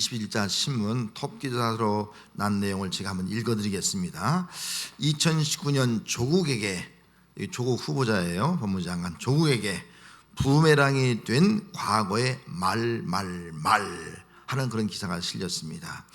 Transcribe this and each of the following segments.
21자 신문 톱 기사로 난 내용을 제가 한번 읽어드리겠습니다. 2019년 조국 후보자예요. 법무장관 조국에게 부메랑이 된 과거의 말 하는 그런 기사가 실렸습니다.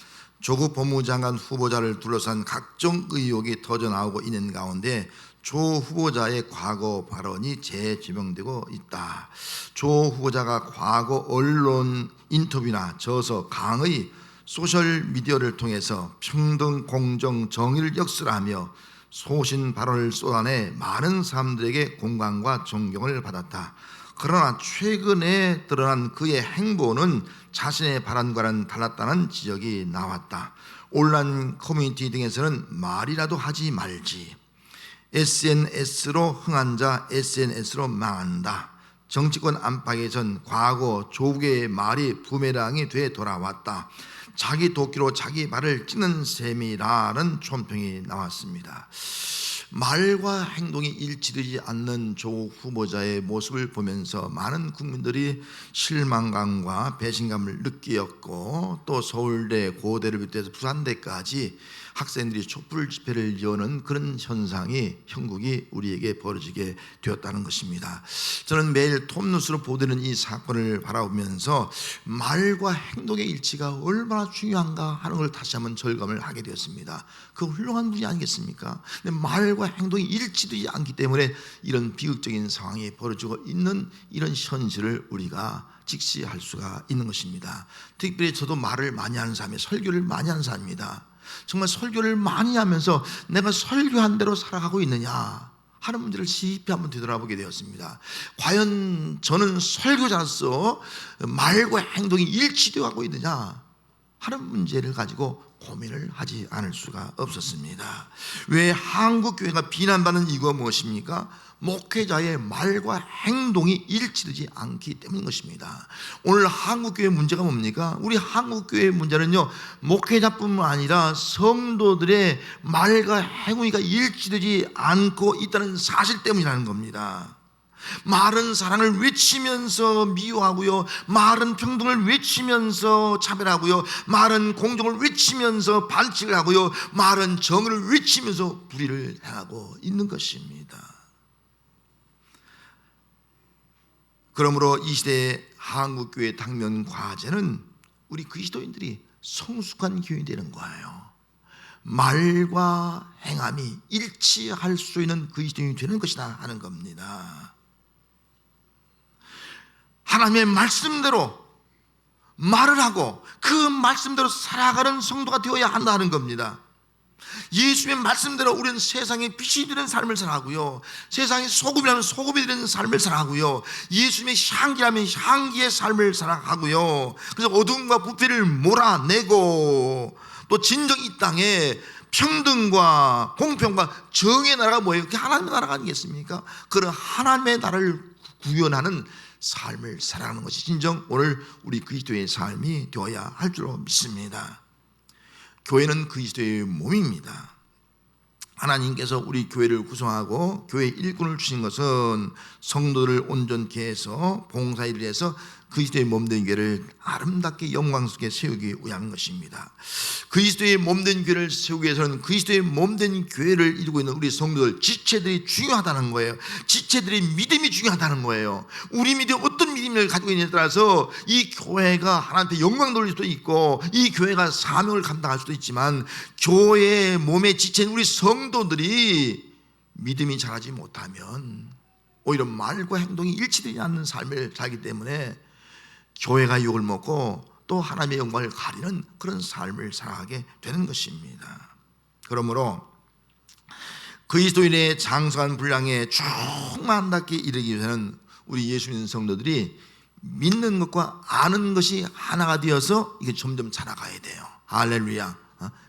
조국 법무장관 후보자를 둘러싼 각종 의혹이 터져나오고 있는 가운데 조 후보자의 과거 발언이 재조명되고 있다. 조 후보자가 과거 언론 인터뷰나 저서, 강의, 소셜미디어를 통해서 평등, 공정, 정의를 역설하며 소신 발언을 쏟아내 많은 사람들에게 공감과 존경을 받았다. 그러나 최근에 드러난 그의 행보는 자신의 발언과는 달랐다는 지적이 나왔다. 온라인 커뮤니티 등에서는 말이라도 하지 말지, SNS로 흥한 자 SNS로 망한다, 정치권 안팎에 전 과거 조국의 말이 부메랑이 돼 돌아왔다, 자기 도끼로 자기 발을 찌는 셈이라는 촌평이 나왔습니다. 말과 행동이 일치되지 않는 조 후보자의 모습을 보면서 많은 국민들이 실망감과 배신감을 느끼었고, 또 서울대, 고대를 비롯해서 부산대까지 학생들이 촛불 집회를 여는 그런 현상이 형국이 우리에게 벌어지게 되었다는 것입니다. 저는 매일 톱뉴스로 보도되는 이 사건을 바라보면서 말과 행동의 일치가 얼마나 중요한가 하는 걸 다시 한번 절감을 하게 되었습니다. 그 훌륭한 분이 아니겠습니까? 근데 말과 행동이 일치되지 않기 때문에 이런 비극적인 상황이 벌어지고 있는 이런 현실을 우리가 직시할 수가 있는 것입니다. 특별히 저도 말을 많이 하는 사람이에요. 설교를 많이 하는 사람입니다. 정말 설교를 많이 하면서 내가 설교한 대로 살아가고 있느냐 하는 문제를 깊이 한번 되돌아보게 되었습니다. 과연 저는 설교자로서 말과 행동이 일치되어 가고 있느냐 하는 문제를 가지고 고민을 하지 않을 수가 없었습니다. 왜 한국교회가 비난받는 이유가 무엇입니까? 목회자의 말과 행동이 일치되지 않기 때문인 것입니다. 오늘 한국교회 문제가 뭡니까? 우리 한국교회의 문제는요, 목회자뿐만 아니라 성도들의 말과 행위가 일치되지 않고 있다는 사실 때문이라는 겁니다. 말은 사랑을 외치면서 미워하고요, 말은 평등을 외치면서 차별하고요, 말은 공정을 외치면서 반칙을 하고요, 말은 정의를 외치면서 불의를 행하고 있는 것입니다. 그러므로 이 시대의 한국교회 당면 과제는 우리 그리스도인들이 성숙한 교인이 되는 거예요. 말과 행함이 일치할 수 있는 그리스도인이 되는 것이다 하는 겁니다. 하나님의 말씀대로 말을 하고 그 말씀대로 살아가는 성도가 되어야 한다는 겁니다. 예수의 말씀대로 우리는 세상에 빛이 되는 삶을 살아가고요, 세상에 소금이라면 소금이 되는 삶을 살아가고요, 예수님의 향기라면 향기의 삶을 살아가고요, 그래서 어둠과 부패를 몰아내고, 또 진정 이 땅에 평등과 공평과 정의 나라가 뭐예요? 그게 하나님의 나라가 아니겠습니까? 그런 하나님의 나라를 구현하는 삶을 살아가는 것이 진정 오늘 우리 그리스도의 삶이 되어야 할 줄로 믿습니다. 교회는 그리스도의 몸입니다. 하나님께서 우리 교회를 구성하고 교회 일꾼을 주신 것은 성도를 온전케 해서 봉사일을 해서 그리스도의 몸된 교회를 아름답게 영광스럽게 세우기 위한 것입니다. 그리스도의 몸된 교회를 세우기 위해서는 그리스도의 몸된 교회를 이루고 있는 우리 성도들 지체들이 중요하다는 거예요. 지체들의 믿음이 중요하다는 거예요. 우리 믿음이 어떤 믿음을 가지고 있느냐에 따라서 이 교회가 하나님께 영광 돌릴 수도 있고, 이 교회가 사명을 감당할 수도 있지만, 교회의 몸의 지체인 우리 성도들이 믿음이 자라지 못하면 오히려 말과 행동이 일치되지 않는 삶을 살기 때문에 교회가 욕을 먹고 또 하나님의 영광을 가리는 그런 삶을 살아가게 되는 것입니다. 그러므로 그리스도인의 장성한 분량에 충만하게 이르기 위해서는 우리 예수 믿는 성도들이 믿는 것과 아는 것이 하나가 되어서 이게 점점 자라가야 돼요. 할렐루야.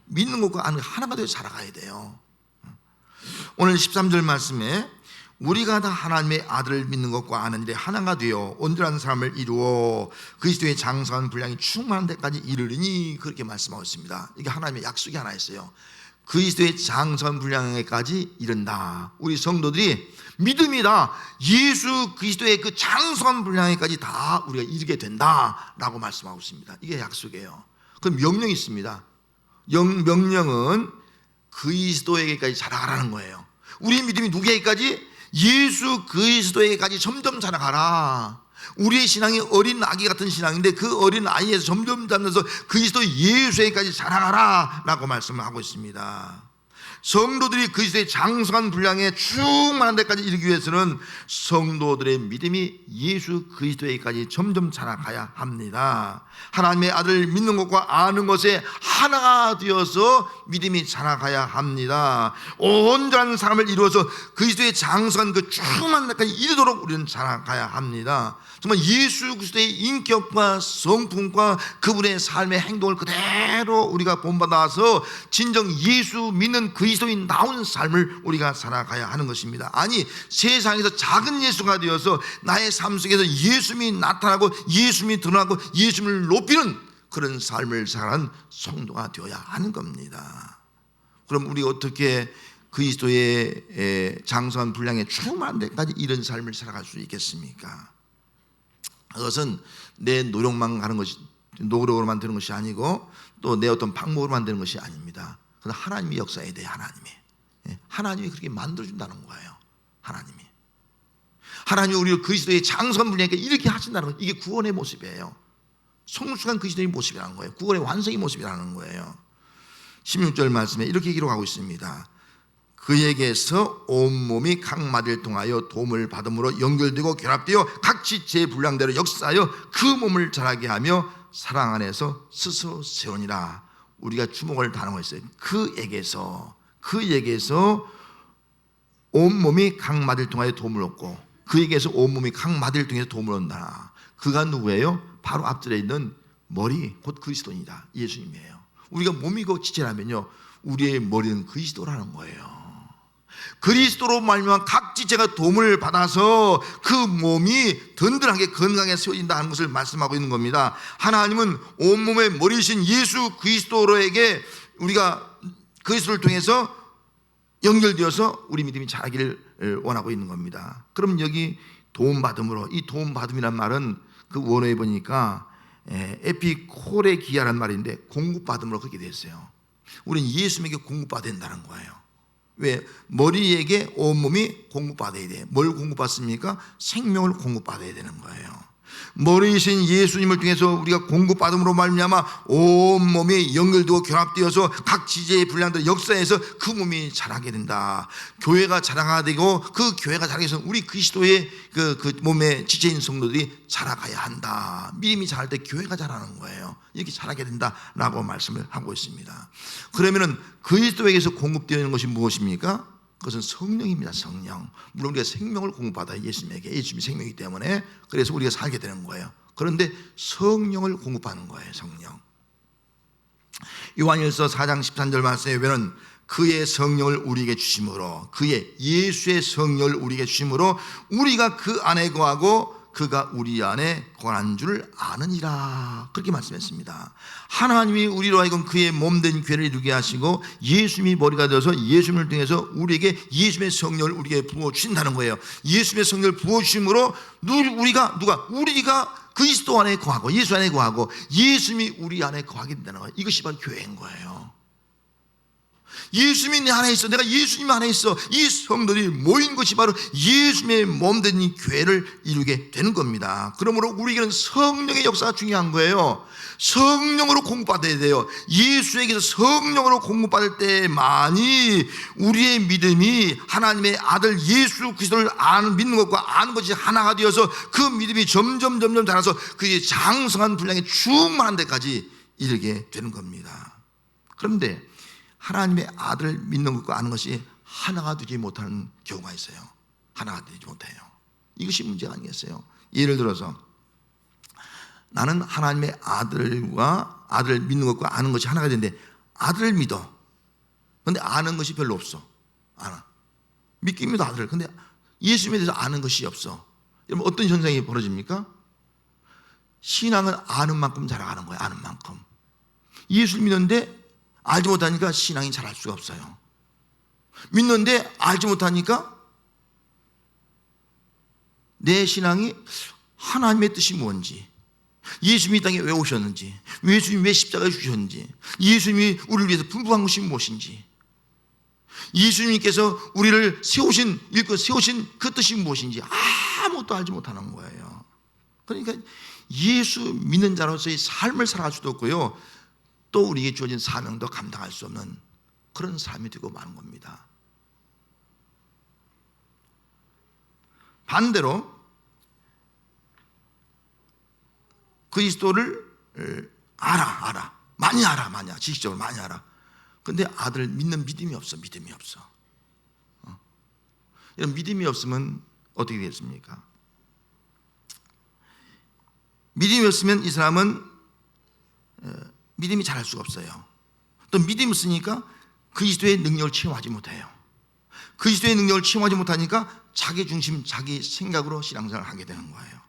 믿는 것과 아는 것 하나가 되어서 자라가야 돼요. 오늘 13절 말씀에 우리가 다 하나님의 아들을 믿는 것과 아는 일에 하나가 되어 온전한 사람을 이루어 그리스도의 장성한 분량이 충만한 데까지 이르리니, 그렇게 말씀하고 있습니다. 이게 하나님의 약속이 하나 있어요. 그리스도의 장성한 분량에까지 이른다. 우리 성도들이 믿음이다, 예수 그리스도의 그 장성한 분량에까지 다 우리가 이르게 된다라고 말씀하고 있습니다. 이게 약속이에요. 그 명령이 있습니다. 명령은 그리스도에게까지 자라가라는 거예요. 우리 믿음이 누구에게까지? 예수 그리스도에게까지 점점 자라가라. 우리의 신앙이 어린 아기 같은 신앙인데 그 어린 아이에서 점점 자라면서 그리스도 예수에게까지 자라가라 라고 말씀하고 있습니다. 성도들이 그리스도의 장성한 분량에 충만한 데까지 이르기 위해서는 성도들의 믿음이 예수 그리스도에게까지 점점 자라가야 합니다. 하나님의 아들을 믿는 것과 아는 것에 하나가 되어서 믿음이 자라가야 합니다. 온전한 사람을 이루어서 그리스도의 장성한 그 충만한 데까지 이르도록 우리는 자라가야 합니다. 정말 예수 그리스도의 인격과 성품과 그분의 삶의 행동을 그대로 우리가 본받아서 진정 예수 믿는 그리스도인 나온 삶을 우리가 살아가야 하는 것입니다. 아니, 세상에서 작은 예수가 되어서 나의 삶 속에서 예수님이 나타나고 예수님이 드러나고 예수님을 높이는 그런 삶을 살아가는 성도가 되어야 하는 겁니다. 그럼 우리가 어떻게 그리스도의 장성한 분량에 충만한 데까지 이런 삶을 살아갈 수 있겠습니까? 그것은 내 노력만 가는 것이, 노력으로만 되는 것이 아니고 또 내 어떤 방법으로만 되는 것이 아닙니다. 그건 하나님이 역사해야 돼요. 하나님이 그렇게 만들어준다는 거예요. 하나님이 우리를 그리스도의 장성한 분량에 이렇게 하신다는 것, 이게 구원의 모습이에요. 성숙한 그리스도의 모습이라는 거예요. 구원의 완성의 모습이라는 거예요. 16절 말씀에 이렇게 기록하고 있습니다. 그에게서 온몸이 각 마디를 통하여 도움을 받음으로 연결되고 결합되어 각 지체의 분량대로 역사하여 그 몸을 자라게 하며 사랑 안에서 스스로 세우니라. 우리가 주목을 다하고 있어요. 그에게서 온몸이 각 마디를 통하여 도움을 얻고, 그에게서 온몸이 각 마디를 통해서 도움을 얻는다. 그가 누구예요? 바로 앞절에 있는 머리, 곧 그리스도입니다. 예수님이에요. 우리가 몸이고 지체라면요, 우리의 머리는 그리스도라는 거예요. 그리스도로 말미암아 각 지체가 도움을 받아서 그 몸이 든든하게 건강하게 세워진다는 것을 말씀하고 있는 겁니다. 하나님은 온몸의 머리이신 예수 그리스도로에게 우리가 그리스도를 통해서 연결되어서 우리 믿음이 자라기를 원하고 있는 겁니다. 그럼 여기 도움받음으로, 이 도움받음이란 말은 그 원어에 보니까 에피코레기아라는 말인데 공급받음으로 그렇게 되어 있어요. 우리는 예수님에게 공급받아야 된다는 거예요. 왜? 머리에게 온몸이 공급받아야 돼요. 뭘 공급받습니까? 생명을 공급받아야 되는 거예요. 머리이신 예수님을 통해서 우리가 공급받음으로 말미암아 온몸이 연결되고 결합되어서 각 지체의 분량들 역사에서 그 몸이 자라게 된다. 교회가 자라게 되고, 그 교회가 자라게 해서 우리 그리스도의 그 몸의 지체인 성도들이 자라가야 한다. 믿음이 자랄 때 교회가 자라는 거예요. 이렇게 자라게 된다라고 말씀을 하고 있습니다. 그러면은 그리스도에게서 공급되어 있는 것이 무엇입니까? 그것은 성령입니다. 성령. 물론 우리가 생명을 공급받아요. 예수님에게. 예수님이 생명이기 때문에. 그래서 우리가 살게 되는 거예요. 그런데 성령을 공급하는 거예요. 성령. 요한일서 4장 13절 말씀에 보면 그의 성령을 우리에게 주심으로, 그의 예수의 성령을 우리에게 주심으로 우리가 그 안에 거하고 그가 우리 안에 거하는 줄 아느니라. 그렇게 말씀했습니다. 하나님이 우리로 하여금 그의 몸된 교회를 이루게 하시고 예수님이 머리가 되어서 예수님을 통해서 우리에게 예수님의 성령을 우리에게 부어주신다는 거예요. 예수님의 성령을 부어주심으로 우리가 그리스도 안에 거하고 예수 안에 거하고 예수님이 우리 안에 거하게 된다는 거예요. 이것이 바로 교회인 거예요. 예수님이 내 안에 있어, 내가 예수님 안에 있어. 이 성도들이 모인 것이 바로 예수님의 몸된 이 교회를 이루게 되는 겁니다. 그러므로 우리에게는 성령의 역사가 중요한 거예요. 성령으로 공급받아야 돼요. 예수에게서 성령으로 공급받을 때만이 우리의 믿음이 하나님의 아들 예수 그리스도를 믿는 것과 아는 것이 하나가 되어서 그 믿음이 점점 자라서 그의 장성한 분량에 충만한 데까지 이르게 되는 겁니다. 그런데 하나님의 아들을 믿는 것과 아는 것이 하나가 되지 못하는 경우가 있어요. 하나가 되지 못해요. 이것이 문제가 아니겠어요? 예를 들어서 나는 하나님의 아들을 믿는 것과 아는 것이 하나가 되는데 아들을 믿어. 그런데 아는 것이 별로 없어. 믿긴 믿어 아들을. 근데 예수님에 대해서 아는 것이 없어. 여러분 어떤 현상이 벌어집니까? 신앙은 아는 만큼 자라가는 거예요. 아는 만큼. 예수를 믿는데 알지 못하니까 신앙이 자랄 수가 없어요. 믿는데 알지 못하니까 내 신앙이 하나님의 뜻이 뭔지, 예수님이 이 땅에 왜 오셨는지, 예수님이 왜 십자가에 죽으셨는지, 예수님이 우리를 위해서 분부한 것이 무엇인지, 예수님께서 우리를 일껏 세우신 그 뜻이 무엇인지 아무것도 알지 못하는 거예요. 그러니까 예수 믿는 자로서의 삶을 살아갈 수도 없고요, 또 우리에게 주어진 사명도 감당할 수 없는 그런 삶이 되고 마는 겁니다. 반대로 그리스도를 많이 알아, 지식적으로 많이 알아. 근데 아들을 믿는 믿음이 없어. 이런 믿음이 없으면 어떻게 되겠습니까? 믿음이 없으면 이 사람은 믿음이 잘할 수가 없어요. 또 믿음이 없으니까 그리스도의 능력을 체험하지 못해요. 그리스도의 능력을 체험하지 못하니까 자기 중심, 자기 생각으로 신앙생활을 하게 되는 거예요.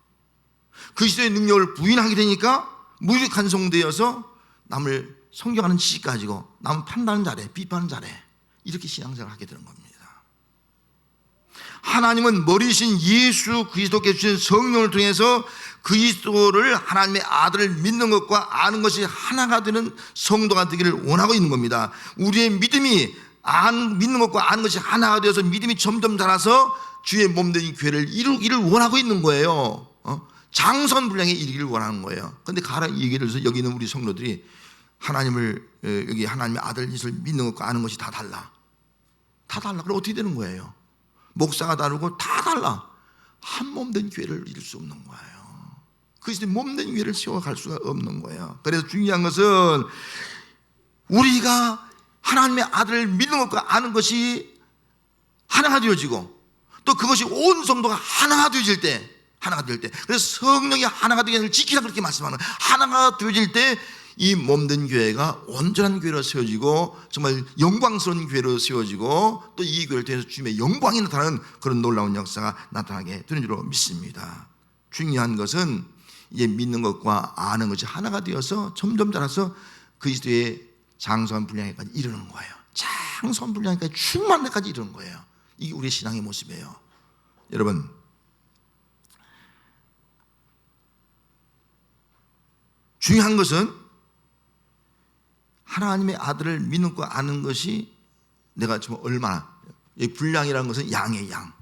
그리스도의 능력을 부인하게 되니까 무익한성되어서 남을 성경하는 지식 가지고 남 판단은 잘해, 비판은 잘해, 이렇게 신앙생활을 하게 되는 겁니다. 하나님은 머리신 예수 그리스도께서 주신 성령을 통해서 그리스도를, 하나님의 아들을 믿는 것과 아는 것이 하나가 되는 성도가 되기를 원하고 있는 겁니다. 우리의 믿음이 믿는 것과 아는 것이 하나가 되어서 믿음이 점점 자라서 주의 몸된 교회를 이루기를 원하고 있는 거예요. 장선분량에 이르기를 원하는 거예요. 그런데 가라 얘기를 해서 여기 있는 우리 성도들이 여기 하나님의 아들 예수를 믿는 것과 아는 것이 다 달라. 그럼 어떻게 되는 거예요? 목사가 다르고 다 달라. 한 몸된 교회를 이룰 수 없는 거예요. 그리스도의 몸된 교회를 세워갈 수가 없는 거예요. 그래서 중요한 것은 우리가 하나님의 아들을 믿는 것과 아는 것이 하나가 되어지고, 또 그것이 온 성도가 하나가 되어질 때, 그래서 성령이 하나가 되게 하는 지키라 그렇게 말씀하는, 하나가 되어질 때 이 몸된 교회가 온전한 교회로 세워지고 정말 영광스러운 교회로 세워지고, 또 이 교회를 통해서 주님의 영광이 나타나는 그런 놀라운 역사가 나타나게 되는 줄로 믿습니다. 중요한 것은 이제 믿는 것과 아는 것이 하나가 되어서 점점 자라서 그리스도의 장성한 분량에까지 이르는 거예요. 장성한 분량에까지 충만한 데까지 이르는 거예요. 이게 우리의 신앙의 모습이에요. 여러분, 중요한 것은 하나님의 아들을 믿는 것과 아는 것이 내가 지금 얼마나, 이 분량이라는 것은 양의 양,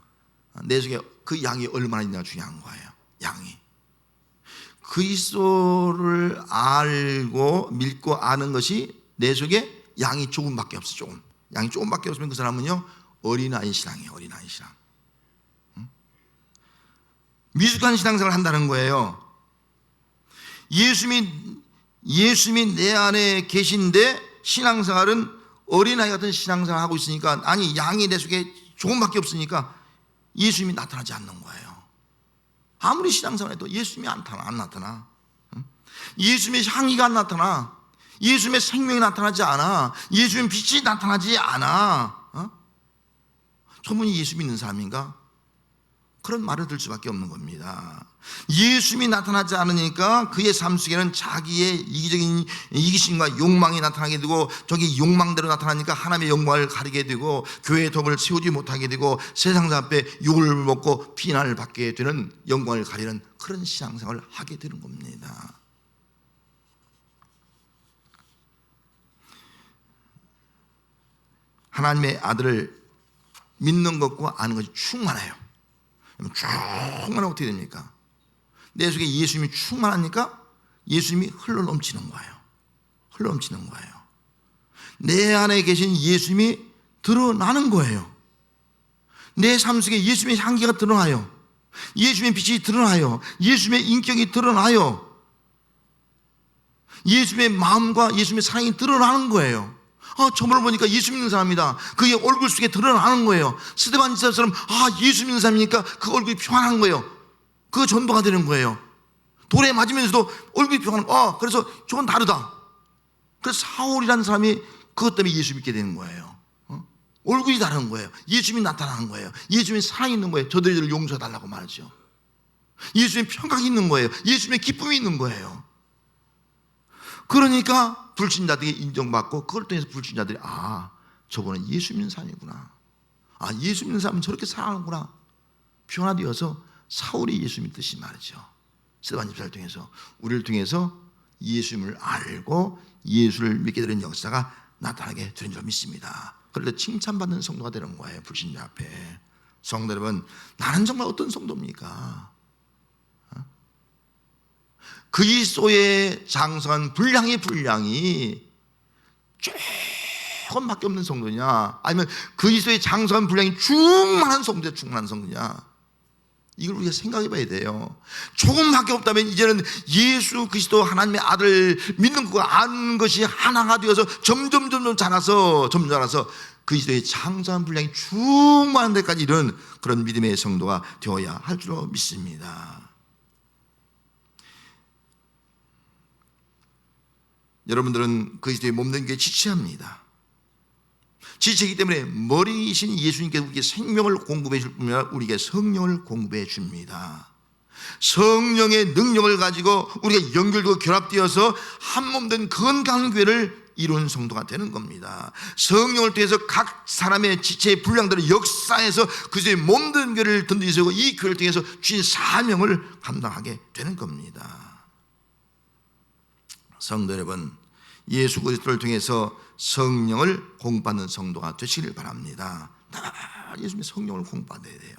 내 속에 그 양이 얼마나 있냐가 중요한 거예요. 양이 그리스도를 알고 믿고 아는 것이 내 속에 양이 조금밖에 없어. 양이 조금밖에 없으면 그 사람은요 어린아이 신앙이에요. 어린아이 신앙. 미숙한 신앙생활을 한다는 거예요. 예수님이 내 안에 계신데 신앙생활은 어린아이 같은 신앙생활을 하고 있으니까, 아니 양이 내 속에 조금밖에 없으니까 예수님이 나타나지 않는 거예요. 아무리 신앙생활해도 예수님이 안 나타나. 예수님의 향기가 안 나타나. 예수님의 생명이 나타나지 않아. 예수님의 빛이 나타나지 않아. 저분이 예수 믿는 사람인가? 그런 말을 들 수밖에 없는 겁니다. 예수님이 나타나지 않으니까 그의 삶 속에는 자기의 이기적인 이기심과 욕망이 나타나게 되고, 저기 욕망대로 나타나니까 하나님의 영광을 가리게 되고, 교회의 덕을 세우지 못하게 되고, 세상 앞에 욕을 먹고 비난을 받게 되는, 영광을 가리는 그런 신앙생활을 하게 되는 겁니다. 하나님의 아들을 믿는 것과 아는 것이 충만해요. 충만하면 어떻게 됩니까? 내 속에 예수님이 충만하니까 예수님이 흘러넘치는 거예요. 내 안에 계신 예수님이 드러나는 거예요. 내 삶 속에 예수님의 향기가 드러나요. 예수님의 빛이 드러나요. 예수님의 인격이 드러나요. 예수님의 마음과 예수님의 사랑이 드러나는 거예요. 저분을 보니까 예수 믿는 사람이다. 그게 얼굴 속에 드러나는 거예요. 스데반 지사처럼 예수 믿는 사람이니까 그 얼굴이 평안한 거예요. 그 전도가 되는 거예요. 돌에 맞으면서도 얼굴이 평안한 거예요. 그래서 저건 다르다. 그래서 사울이라는 사람이 그것 때문에 예수 믿게 되는 거예요. 얼굴이 다른 거예요. 예수님이 나타나는 거예요. 예수님의 사랑이 있는 거예요. 저들을 용서해달라고 말하죠. 예수님의 평강이 있는 거예요. 예수님의 기쁨이 있는 거예요. 그러니까 불신자들이 인정받고, 그걸 통해서 불신자들이 저거는 예수 믿는 사람이구나, 예수 믿는 사람은 저렇게 살아가는구나, 변화되어서 사울이 예수 믿듯이 말이죠. 스데반 집사를 통해서, 우리를 통해서 예수님을 알고 예수를 믿게 되는 역사가 나타나게 되는 줄 믿습니다. 그럴 때 칭찬받는 성도가 되는 거예요. 불신자 앞에. 성도 여러분, 나는 정말 어떤 성도입니까? 그리스도의 장성한 분량이 조금밖에 없는 성도냐, 아니면 그리스도의 장성한 분량이 충만한 성도냐, 이걸 우리가 생각해 봐야 돼요. 조금밖에 없다면 이제는 예수 그리스도 하나님의 아들 믿는 것과 아는 것이 하나가 되어서 점점 자라서 그리스도의 장성한 분량이 충만한 데까지 이르는 그런 믿음의 성도가 되어야 할 줄로 믿습니다. 여러분들은 그리스도의 몸된 교회에 지체합니다. 지체이기 때문에 머리이신 예수님께서 우리에게 생명을 공급해 줄 뿐만 아니라 우리에게 성령을 공급해 줍니다. 성령의 능력을 가지고 우리가 연결되고 결합되어서 한 몸된 건강한 교회를 이룬 성도가 되는 겁니다. 성령을 통해서 각 사람의 지체의 분량들을 역사해서 그리스도의 몸된 교회를 든든히 세우고 이 교회를 통해서 주신 사명을 감당하게 되는 겁니다. 성도 여러분, 예수 그리스도를 통해서 성령을 공부받는 성도가 되시길 바랍니다. 예수님의 성령을 공부받아야 돼요.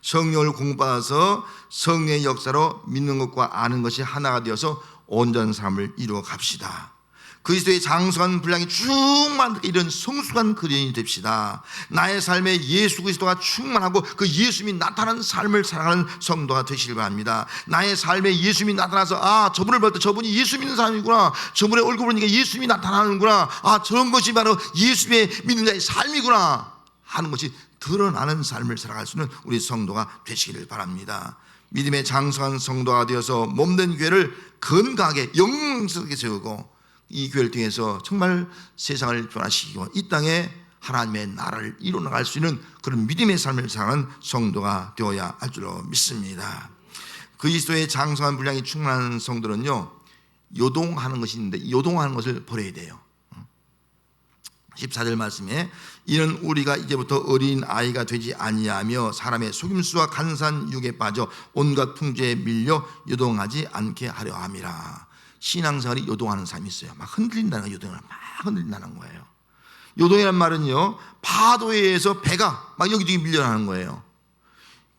성령을 공부받아서 성령의 역사로 믿는 것과 아는 것이 하나가 되어서 온전한 삶을 이루어 갑시다. 그리스도의 장성한 분량이 충만한 이런 성숙한 그리스도인이 됩시다. 나의 삶에 예수 그리스도가 충만하고 그 예수님이 나타나는 삶을 살아가는 성도가 되시길 바랍니다. 나의 삶에 예수님이 나타나서 저분을 볼 때 저분이 예수 믿는 사람이구나, 저분의 얼굴 보니까 예수님이 나타나는구나, 저런 것이 바로 예수님의 믿는 자의 삶이구나 하는 것이 드러나는 삶을 살아갈 수 있는 우리 성도가 되시기를 바랍니다. 믿음의 장성한 성도가 되어서 몸된 교회를 건강하게 영광스럽게 세우고 이 교회를 통해서 정말 세상을 변화시키고 이 땅에 하나님의 나라를 이루어나갈 수 있는 그런 믿음의 삶을 사는 성도가 되어야 할 줄로 믿습니다. 그리스도의 장성한 분량이 충만한 성도는요, 요동하는 것이 있는데 요동하는 것을 버려야 돼요. 14절 말씀에 이는 우리가 이제부터 어린 아이가 되지 아니하며 사람의 속임수와 간사한 유혹에 빠져 온갖 풍조에 밀려 요동하지 않게 하려 함이라. 신앙생활이 요동하는 삶이 있어요. 막 흔들린다는 거예요. 요동을 막 흔들린다는 거예요. 요동이란 말은요, 파도에 의해서 배가 막 여기저기 밀려나는 거예요.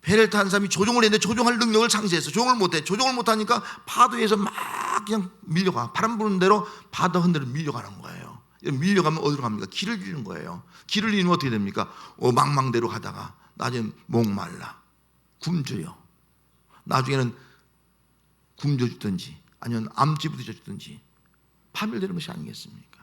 배를 탄 사람이 조종을 했는데 조종할 능력을 상실했어. 조종을 못해. 조종을 못하니까 파도에서 막 그냥 밀려가. 바람 부는 대로 바다 흔들어 밀려가는 거예요. 밀려가면 어디로 갑니까? 길을 잃는 거예요. 길을 잃으면 어떻게 됩니까? 망망대로 가다가 나중에 목말라 굶주려. 나중에는 굶겨 죽든지 아니면 암찌 부딪혀 죽든지 파멸되는 것이 아니겠습니까?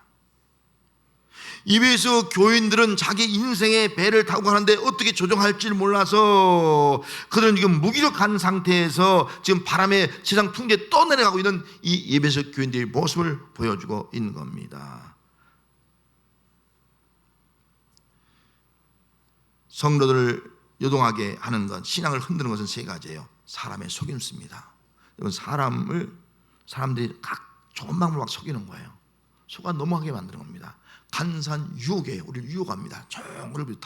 이외에서 교인들은 자기 인생의 배를 타고 가는데 어떻게 조종할지를 몰라서 그들은 지금 무기력한 상태에서 지금 바람에 세상 풍지에 떠내려가고 있는 이 예배석 교인들의 모습을 보여주고 있는 겁니다. 성도들을 요동하게 하는 것, 신앙을 흔드는 것은 세 가지예요. 사람의 속임수입니다. 여러분, 사람들이 각 좋은 방법으로 막 속이는 거예요. 속아 넘어가게 만드는 겁니다. 간사한 유혹이에요. 우리를 유혹합니다. 우리를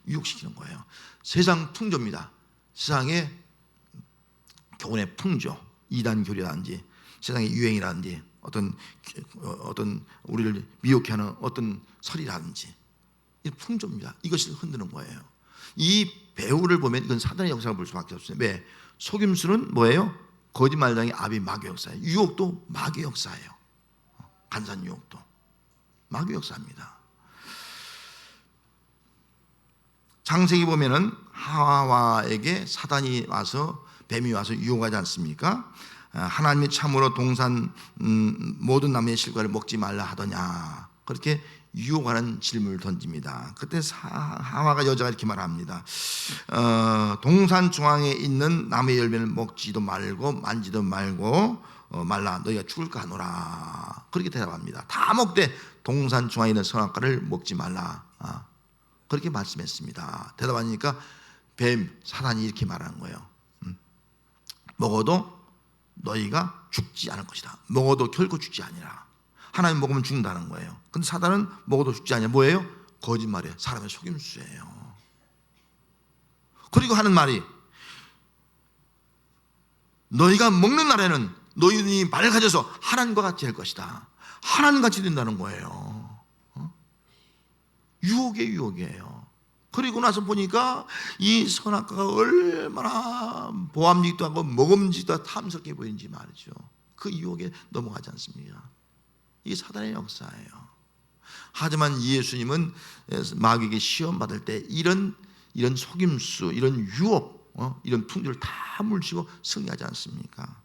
유혹시키는 거예요. 세상 풍조입니다. 세상의 교훈의 풍조, 이단교리라든지 세상의 유행이라든지 어떤 우리를 미혹해 하는 어떤 설이라든지 이 풍조입니다. 이것을 흔드는 거예요. 이 배후를 보면 이건 사단의 역사를 볼 수밖에 없어요. 왜? 속임수는 뭐예요? 거짓말장의 아비 마귀 역사예요. 유혹도 마귀 역사예요. 간사한 유혹도 마귀 역사입니다. 창세기 보면은 하와에게 사단이 와서 뱀이 와서 유혹하지 않습니까? 하나님이 참으로 동산 모든 나무의 실과를 먹지 말라 하더냐, 그렇게 유혹하는 질문을 던집니다. 그때 하와가 여자가 이렇게 말합니다. 동산 중앙에 있는 나무의 열매를 먹지도 말고 만지도 말고 말라, 너희가 죽을까 하노라. 그렇게 대답합니다. 다 먹되 동산 중앙에 있는 선악과를 먹지 말라, 그렇게 말씀했습니다. 대답하니까 사단이 이렇게 말하는 거예요. 먹어도 너희가 죽지 않을 것이다. 먹어도 결코 죽지 아니라. 하나님 먹으면 죽는다는 거예요. 근데 사단은 먹어도 죽지 않냐. 뭐예요? 거짓말이에요. 사람의 속임수예요. 그리고 하는 말이 너희가 먹는 날에는 너희들이 맑아져서 하나님과 같이 될 것이다. 하나님같이 된다는 거예요. 유혹이에요. 그리고 나서 보니까 이 선악과가 얼마나 보암직도 하고 먹음직도 탐스럽게 보이는지 말이죠. 그 유혹에 넘어가지 않습니까? 이게 사단의 역사예요. 하지만 예수님은 마귀에게 시험 받을 때 이런 속임수, 이런 유혹, 이런 풍조를 다 물리치고 승리하지 않습니까?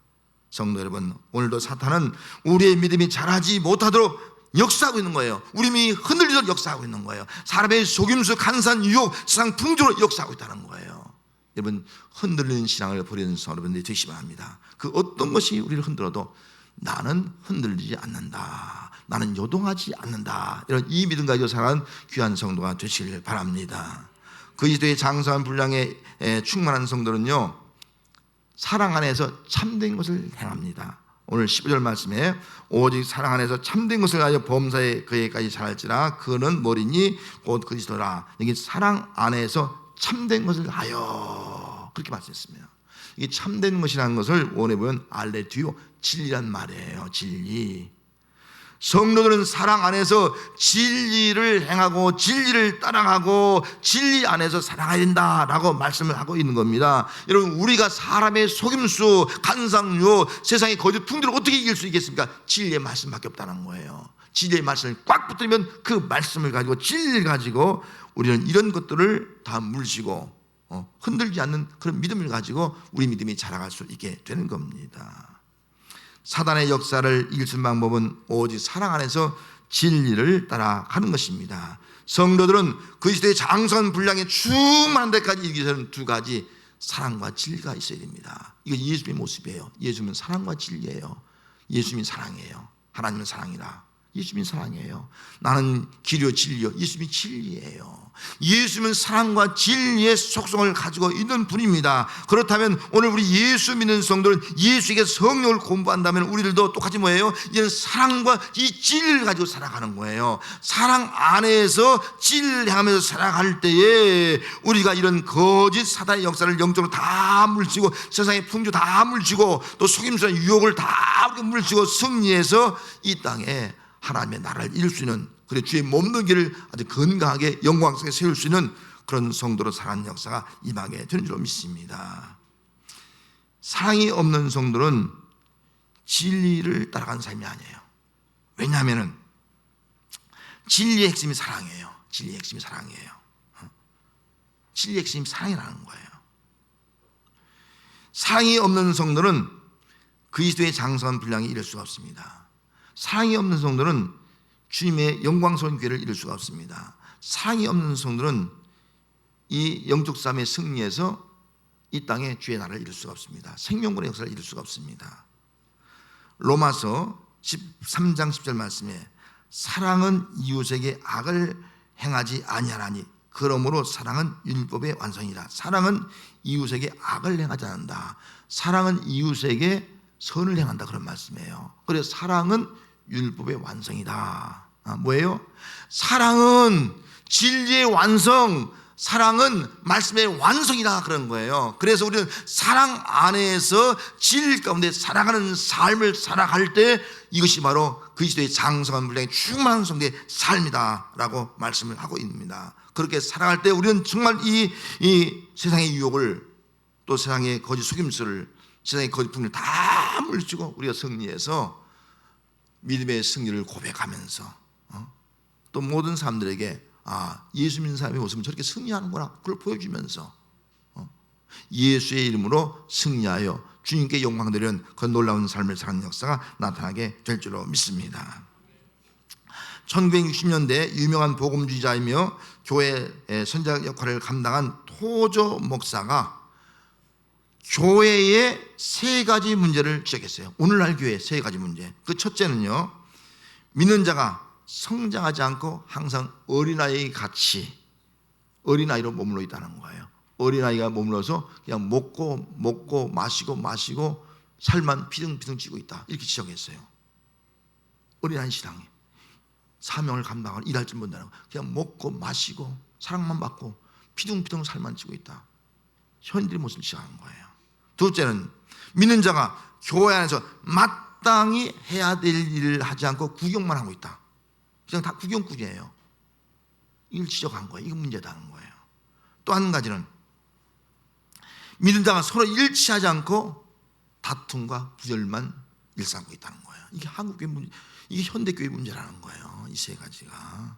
성도 여러분, 오늘도 사탄은 우리의 믿음이 자라지 못하도록 역사하고 있는 거예요. 우리 믿음이 흔들리도록 역사하고 있는 거예요. 사람의 속임수, 간산, 유혹, 세상 풍조로 역사하고 있다는 거예요. 여러분, 흔들리는 신앙을 버리는 여러분들이 되시기 바랍니다. 그 어떤 것이 우리를 흔들어도 나는 흔들리지 않는다, 나는 요동하지 않는다, 이런 이 믿음 가지고 살아가는 귀한 성도가 되시길 바랍니다. 그리스도의 장성한 분량에 충만한 성도는요, 사랑 안에서 참된 것을 행합니다. 오늘 15절 말씀에 오직 사랑 안에서 참된 것을 하여 범사에 그에까지 잘할지라 그는 뭐리니 곧 그리스도라. 여기 사랑 안에서 참된 것을 하여, 그렇게 말씀했습니다. 이 참된 것이라는 것을 원해 보면 알레티오, 진리란 말이에요. 진리. 성도들은 사랑 안에서 진리를 행하고 진리를 따라가고 진리 안에서 살아가야 된다라고 말씀을 하고 있는 겁니다. 여러분, 우리가 사람의 속임수, 간상유, 세상의 거짓 풍조를 어떻게 이길 수 있겠습니까? 진리의 말씀밖에 없다는 거예요. 진리의 말씀을 꽉 붙들면 그 말씀을 가지고, 진리를 가지고 우리는 이런 것들을 다 물리치고 흔들지 않는 그런 믿음을 가지고 우리 믿음이 자라갈 수 있게 되는 겁니다. 사단의 역사를 이길 수 있는 방법은 오직 사랑 안에서 진리를 따라가는 것입니다. 성도들은 그리스도의 장성한 분량에 충만한 데까지 이기기 위해서는 두 가지, 사랑과 진리가 있어야 됩니다. 이거 예수님의 모습이에요. 예수님은 사랑과 진리예요. 예수님이 사랑이에요. 하나님은 사랑이라. 예수님이 사랑이에요. 나는 길이요 진리요. 예수님이 진리예요. 예수님은 사랑과 진리의 속성을 가지고 있는 분입니다. 그렇다면 오늘 우리 예수 믿는 성도는 예수에게 성령을 공부한다면 우리들도 똑같이 뭐예요? 이런 사랑과 이 진리를 가지고 살아가는 거예요. 사랑 안에서 진리를 향하면서 살아갈 때에 우리가 이런 거짓 사단의 역사를 영적으로 다 물리치고 세상의 풍조 다 물리치고 또 속임수나 유혹을 다 물리치고 승리해서 이 땅에 하나님의 나라를 이룰 수 있는, 그리고 주의 몸된 길을 아주 건강하게 영광스럽게 세울 수 있는 그런 성도로 살아가는 역사가 임하게 되는 줄 믿습니다. 사랑이 없는 성도는 진리를 따라가는 삶이 아니에요. 왜냐하면 진리의 핵심이 사랑이에요. 진리의 핵심이 사랑이에요. 진리의 핵심이 사랑이라는 거예요. 사랑이 없는 성도는 그리스도의 장성한 분량에 이를 수가 없습니다. 사랑이 없는 성도는 주님의 영광스러운 기회를 이룰 수가 없습니다. 사랑이 없는 성도는 이 영적 싸움의 승리에서 이 땅에 주의 나라를 이룰 수가 없습니다. 생명권의 역사를 이룰 수가 없습니다. 로마서 13장 10절 말씀에 사랑은 이웃에게 악을 행하지 아니하나니 그러므로 사랑은 율법의 완성이다. 사랑은 이웃에게 악을 행하지 않는다. 사랑은 이웃에게 선을 행한다, 그런 말씀이에요. 그래서 사랑은 율법의 완성이다. 뭐예요? 사랑은 진리의 완성, 사랑은 말씀의 완성이다, 그런 거예요. 그래서 우리는 사랑 안에서 진리 가운데 살아가는 삶을 살아갈 때 이것이 바로 그리스도의 장성한 분량의 충만한 성도의 삶이다 라고 말씀을 하고 있습니다. 그렇게 살아갈 때 우리는 정말 이 세상의 유혹을, 또 세상의 거짓 속임수를, 세상의 거짓 풍요를 다 물리치고 우리가 승리해서 믿음의 승리를 고백하면서 또 모든 사람들에게 예수 믿는 사람의 모습은 저렇게 승리하는구나, 그걸 보여주면서 예수의 이름으로 승리하여 주님께 영광 드리는 그 놀라운 삶을 사는 역사가 나타나게 될 줄로 믿습니다. 1960년대 유명한 복음주의자이며 교회 선지자 역할을 감당한 토조 목사가 교회의 세 가지 문제를 지적했어요. 오늘날 교회의 세 가지 문제. 그 첫째는요, 믿는 자가 성장하지 않고 항상 어린아이 같이 어린아이로 머물러 있다는 거예요. 어린아이가 머물러서 그냥 먹고 마시고 살만 피둥피둥 찌고 있다, 이렇게 지적했어요. 어린아이 신앙이 사명을 감당하고 일할 줄 못하는 거예요. 그냥 먹고 마시고 사랑만 받고 피둥피둥 살만 찌고 있다, 현실의 모습을 지적하는 거예요. 둘째는 믿는 자가 교회 안에서 마땅히 해야 될 일을 하지 않고 구경만 하고 있다. 그냥 다 구경꾼이에요. 이걸 지적한 거예요. 이거 문제다는 거예요. 또 한 가지는 믿는 자가 서로 일치하지 않고 다툼과 부절만 일삼고 있다는 거예요. 이게 한국교회 문제, 이게 현대교회 문제라는 거예요. 이 세 가지가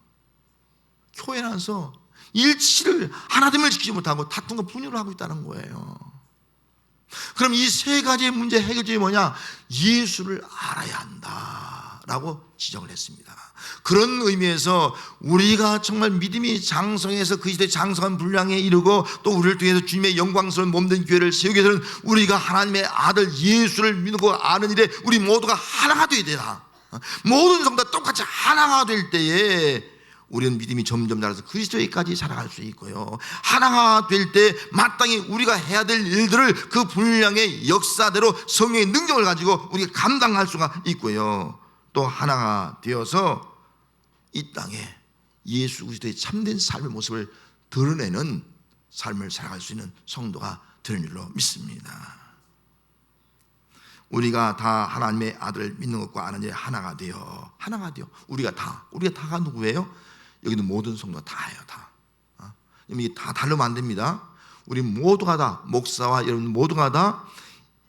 교회 안에서 일치를 하나됨을 지키지 못하고 다툼과 분열을 하고 있다는 거예요. 그럼 이 세 가지의 문제 해결점이 뭐냐? 예수를 알아야 한다라고 지적을 했습니다. 그런 의미에서 우리가 정말 믿음이 장성해서 그 시대의 장성한 분량에 이르고 또 우리를 통해서 주님의 영광스러운 몸된 교회를 세우기 위해서는 우리가 하나님의 아들 예수를 믿고 아는 일에 우리 모두가 하나가 되어야 되나? 모든 성도가 똑같이 하나가 될 때에 우리는 믿음이 점점 자라서 그리스도에까지 살아갈 수 있고요, 하나가 될 때 마땅히 우리가 해야 될 일들을 그 분량의 역사대로 성령의 능력을 가지고 우리가 감당할 수가 있고요, 또 하나가 되어서 이 땅에 예수 그리스도의 참된 삶의 모습을 드러내는 삶을 살아갈 수 있는 성도가 되는 줄로 믿습니다. 우리가 다 하나님의 아들을 믿는 것과 아는 일에 하나가 되어 우리가 다가 누구예요? 여기는 모든 성도가 다예요. 다. 이게 다 다르면 안 됩니다. 우리 모두가 다, 목사와 여러분 모두가 다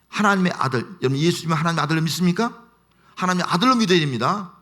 하나님의 아들, 여러분 예수님은 하나님의 아들로 믿습니까? 하나님의 아들로 믿어야 됩니다.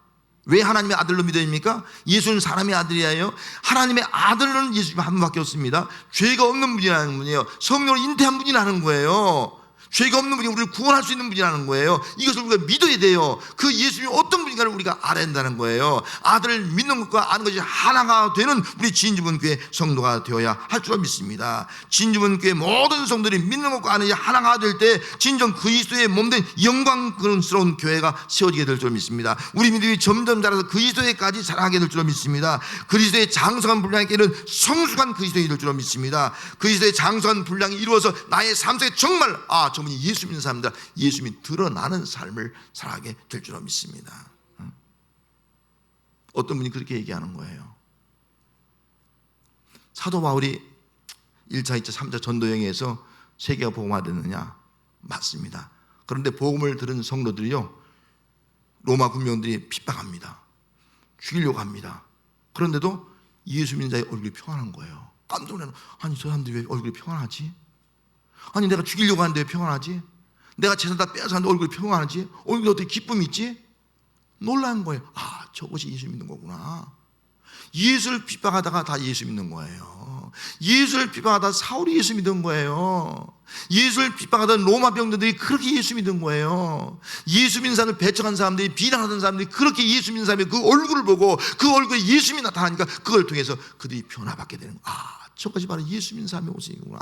왜 하나님의 아들로 믿어야 됩니까? 예수는 사람의 아들이에요. 하나님의 아들은 예수님 한 분밖에 없습니다. 죄가 없는 분이라는 분이에요. 성령을 잉태한 분이라는 거예요. 죄가 없는 분이 우리를 구원할 수 있는 분이라는 거예요. 이것을 우리가 믿어야 돼요. 그 예수님이 어떤 분인가를 우리가 알아야 한다는 거예요. 아들을 믿는 것과 아는 것이 하나가 되는 우리 진주본교회 성도가 되어야 할 줄 믿습니다. 진주본교회 모든 성도들이 믿는 것과 아는 것이 하나가 될 때 진정 그리스도의 몸된 영광스러운 교회가 세워지게 될 줄 믿습니다. 우리 믿음이 점점 자라서 그리스도에까지 자라게 될 줄 믿습니다. 그리스도의 장성한 분량에 이르는 성숙한 그리스도인이 될 줄 믿습니다. 그리스도의 장성한 분량이 이루어서 나의 삶 속에 정말 저분이 예수 믿는 사람들, 예수님이 드러나는 삶을 살아가게 될 줄 믿습니다. 어떤 분이 그렇게 얘기하는 거예요. 사도 바울이 1차, 2차, 3차 전도여행에서 세계가 복음화됐느냐? 맞습니다. 그런데 복음을 들은 성도들이요, 로마 군병들이 핍박합니다. 죽이려고 합니다. 그런데도 예수 믿는 자의 얼굴이 평안한 거예요. 깜짝 놀라는, 아니 저 사람들이 왜 얼굴이 평안하지? 아니 내가 죽이려고 하는데 왜 평안하지? 내가 재산 다 빼앗았는데 얼굴이 평안하지? 얼굴에 어떻게 기쁨이 있지? 놀란 거예요. 저것이 예수 믿는 거구나. 예수를 핍박하다가 다 예수 믿는 거예요. 예수를 핍박하다 사울이 예수 믿은 거예요. 예수를 핍박하던 로마 병들이 그렇게 예수 믿은 거예요. 예수 믿는 사람을 배척한 사람들이, 비난하던 사람들이 그렇게 예수 믿는 사람의 그 얼굴을 보고 그 얼굴에 예수님이 나타나니까 그걸 통해서 그들이 변화받게 되는 거예요. 저것이 바로 예수 믿는 사람의 모습이구나.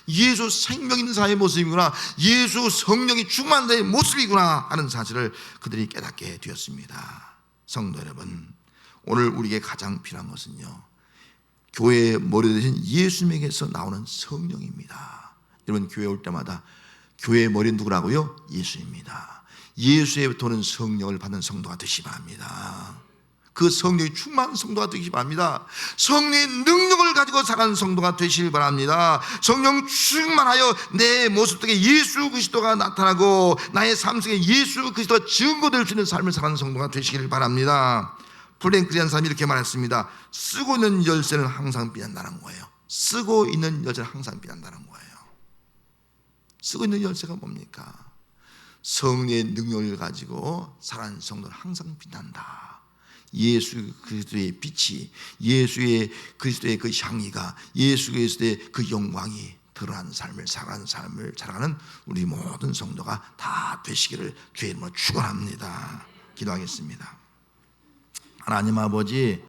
예수 생명 있는 사람의 모습이구나. 예수 성령이 충만한 자의 모습이구나 하는 사실을 그들이 깨닫게 되었습니다. 성도 여러분, 오늘 우리에게 가장 필요한 것은요, 교회의 머리 되신 예수님에게서 나오는 성령입니다. 여러분 교회 올 때마다 교회의 머리는 누구라고요? 예수입니다. 예수의 도는 성령을 받는 성도가 되시기 바랍니다. 그 성령이 충만한 성도가 되시기 바랍니다. 성령의 능력을 가지고 살아가는 성도가 되시길 바랍니다. 성령 충만하여 내 모습 속에 예수 그리스도가 나타나고 나의 삶 속에 예수 그리스도가 증거될 수 있는 삶을 살아가는 성도가 되시기를 바랍니다. 프랭클이라는 사람이 이렇게 말했습니다. 쓰고 있는 열쇠는 항상 빛난다는 거예요. 쓰고 있는 열쇠는 항상 빛난다는 거예요. 쓰고 있는 열쇠가 뭡니까? 성령의 능력을 가지고 살아가는 성도는 항상 빛난다. 예수 그리스도의 빛이, 예수의 그리스도의 그 향기가, 예수 그리스도의 그 영광이 드러나는 삶을 살아가는 우리 모든 성도가 다 되시기를 주의 이름으로 축원합니다. 기도하겠습니다. 하나님 아버지,